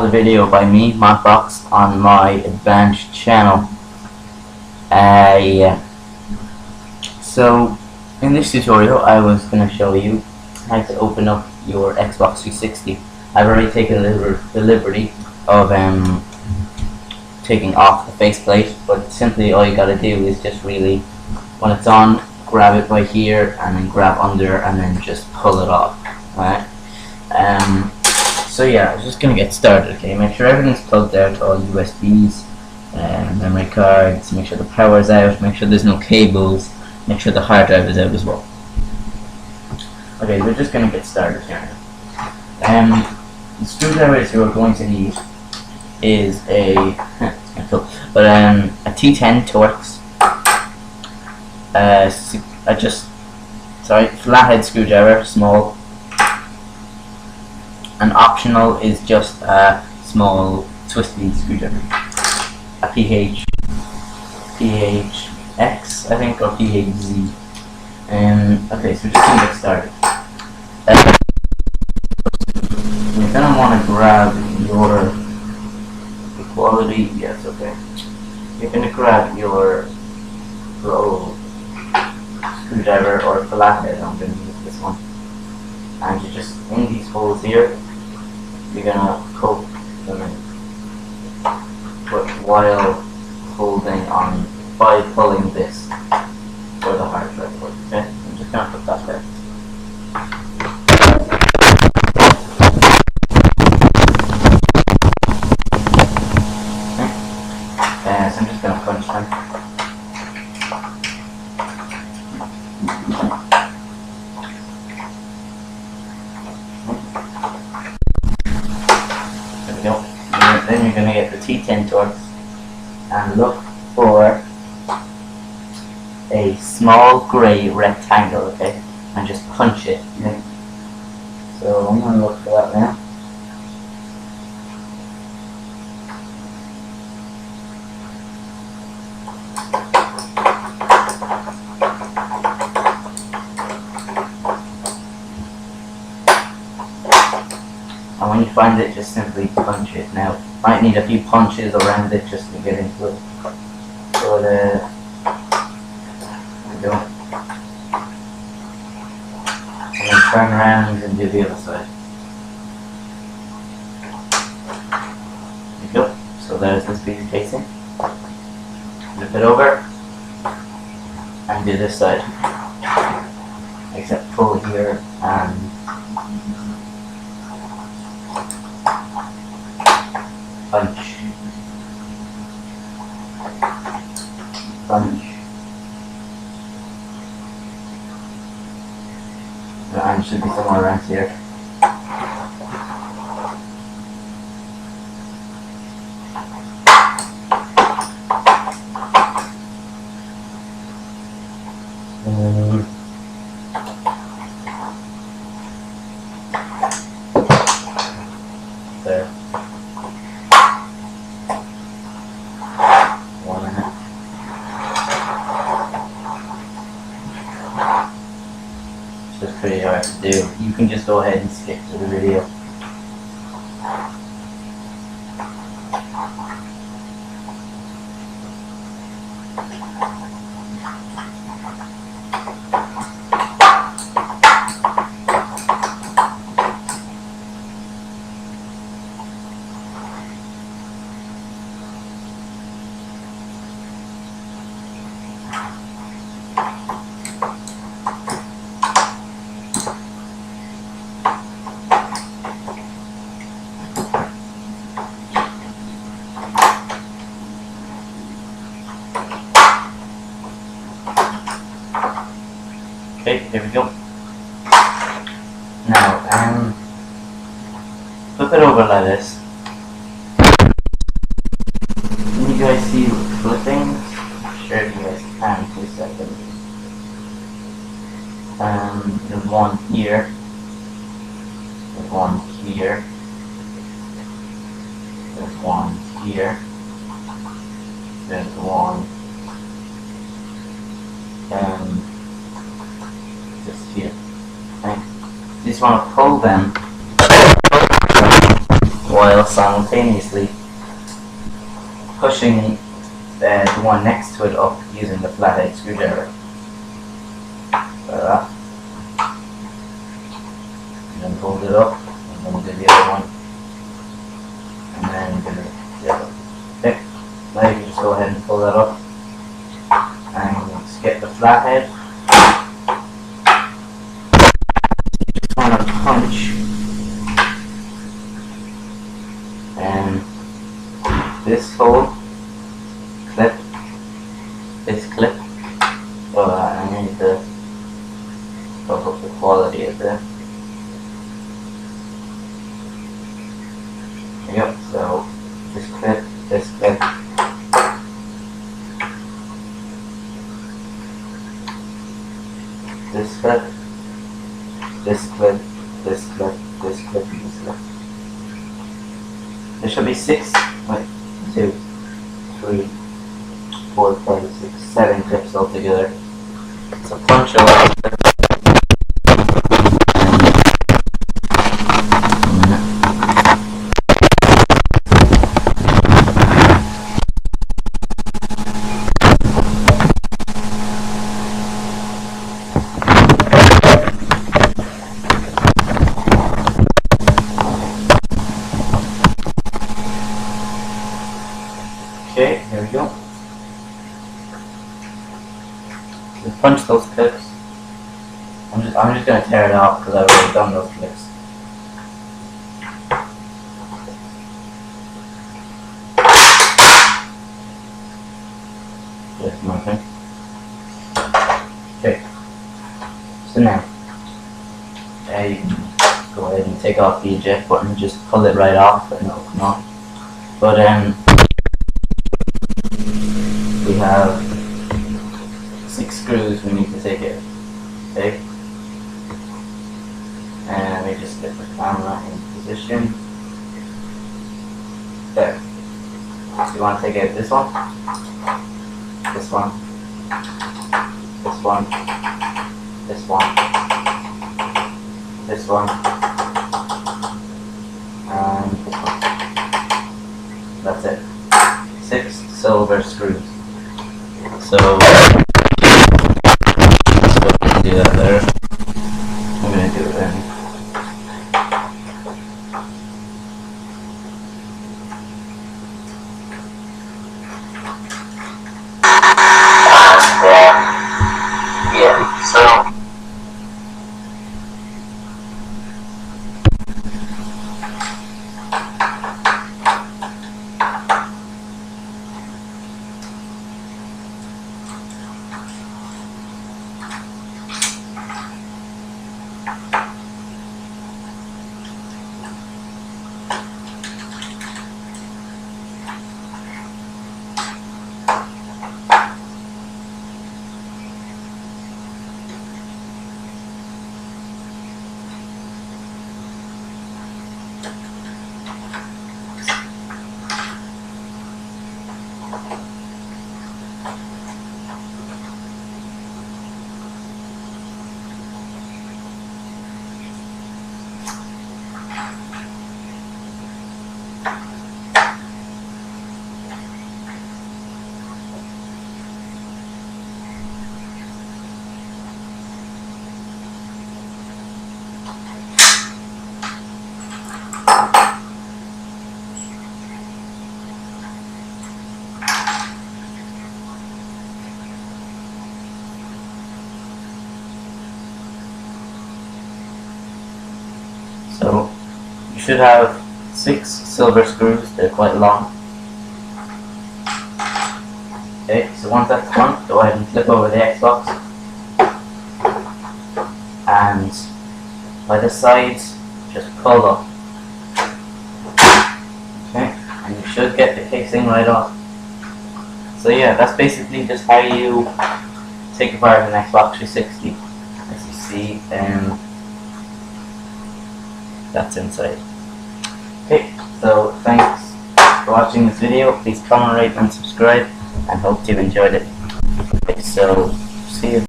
A video by me, Modbox, on my advanced channel. Yeah. So in this tutorial I was going to show you how to open up your Xbox 360. I've already taken the liberty of taking off the faceplate, but simply all you gotta do is just really, when it's on, grab it by here and then grab under and then just pull it off. Alright? So yeah, I'm just gonna get started. Okay, make sure everything's plugged out, all USBs, memory cards, make sure the power's out, make sure there's no cables, make sure the hard drive is out as well. Okay, we're just gonna get started here now. The screwdrivers you're going to need is a T10 Torx Flathead screwdriver, small. And optional is just a small twisty screwdriver, a PHX I think, or PHZ. Okay, so we're just gonna get started. You're gonna want to grab your quality. Yes, okay. You're gonna grab your Pro screwdriver or Flathead. I'm gonna use this one, and you just in these holes here. You're gonna poke them in, but while holding on by pulling this for the hard drive. Okay, I'm just gonna put that there. Okay, so I'm just gonna punch them. Then you're going to get the T10 Torx and look for a small grey rectangle, okay, and just punch it. Okay? So I'm going to look for that now. And when you find it, just simply punch it. Now, might need a few punches around it just to get into it. But there we go. And then turn around and do the other side. There you go. So there's this piece of casing. Flip it over and do this side. Except pull here and punch. The arm should be somewhere around here. There. It's just pretty hard to do. You can just go ahead and skip to the video. Okay, there we go. Now, flip it over like this. Can you guys see flipping? Sure, you guys can. 2 seconds. There's one here. There's one here. There's one here. There's one. Just here. Okay. You just want to pull them while simultaneously pushing the one next to it up using the flathead screwdriver. Like that. And then hold it up, and then do the other one, and then do the other. Okay, now you can just go ahead and pull that up, and just get the flathead. You just want to punch this hole, this clip. Oh, I need to buff up the quality of it. Yep, so this clip, this clip. This clip, this clip, this clip, this clip, and this clip. There should be 6, wait, 2, 3, 4, 5, 6, 7 clips altogether. So punch away. Okay, here we go. So punch those clips. I'm just gonna tear it off because I've already done those clips. Just nothing. Okay. So now, you can go ahead and take off the eject button. Just pull it right off, and it'll come off. But we have 6 screws we need to take it. Okay? And we just get the camera in position. There. So you want to take out this one, this one, this one, this one, this one, and this one. That's it. 6 silver screws. So let's go ahead and do that there. I'm going to do it then. Yeah, so So you should have 6 silver screws. They're quite long. Okay, so once that's done, go ahead and flip over the Xbox, and by the sides just pull up. Okay, and you should get the casing right off. So yeah, that's basically just how you take apart an Xbox 360. As you see, that's inside. Okay, so thanks for watching this video. Please comment, rate, and subscribe, and hope you've enjoyed it. Okay, so see you.